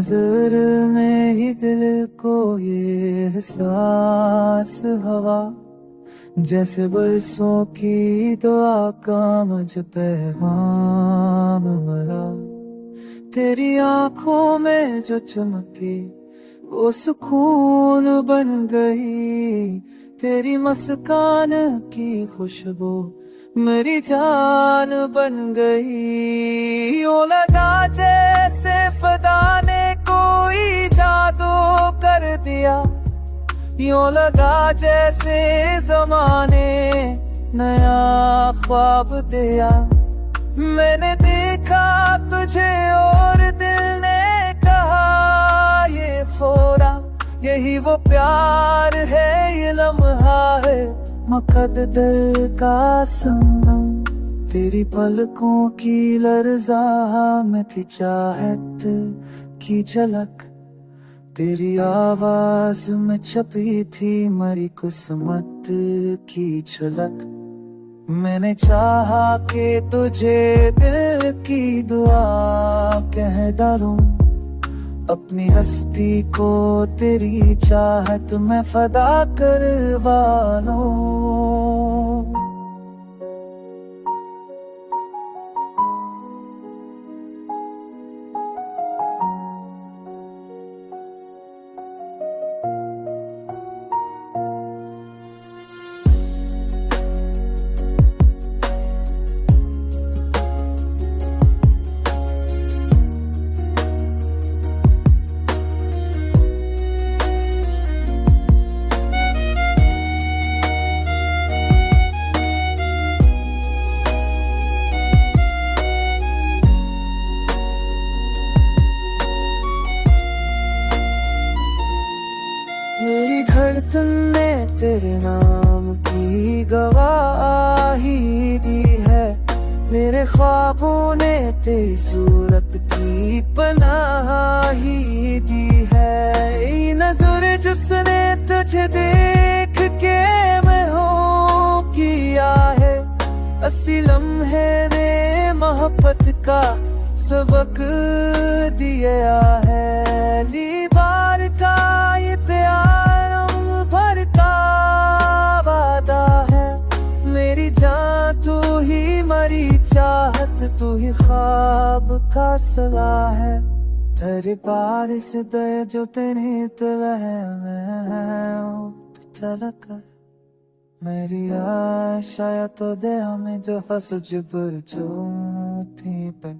नजर में ही दिल को ये एहसास हवा, जैसे बरसों की दुआ का मुझ पैगाम मिला। तेरी आंखों में जो चमकी वो सुकून बन गई, तेरी मुस्कान की खुशबू मेरी जान बन गई। ओ लगा जैसे खुदा ने कोई जादू कर दिया, यूं लगा जैसे ज़माने नया ख्वाब दिया। मैंने देखा तुझे और दिल ने कहा ये फोरा, यही वो प्यार है, ये लम्हा है मुकद्दर का संगम। तेरी पलकों की लर्ज़ा में थी चाहत की झलक, तेरी आवाज में छपी थी मरी किस्मत की झलक। मैंने चाहा कि तुझे दिल की दुआ कह डालूं, अपनी हस्ती को तेरी चाहत में फदा करवा लूं। मेरी धड़कन ने तेरे नाम की गवाही दी है, मेरे ख्वाबों ने तेरी सूरत की पनाही दी है। ये नजर जिसने तुझे देख के मैं हो किया है, अस्सी लम्हे ने मोहब्बत का सबक दिया है। ली बार का ये प्यार भर का वादा है, मेरी जान तू ही मरी चाहत, तू ही ख्वाब का सला है। तेरे बारिश दे जो तेरी दिल है, मैं तू तलक मेरी आशा तो दे हमें जो हंस जुबर जो थी पे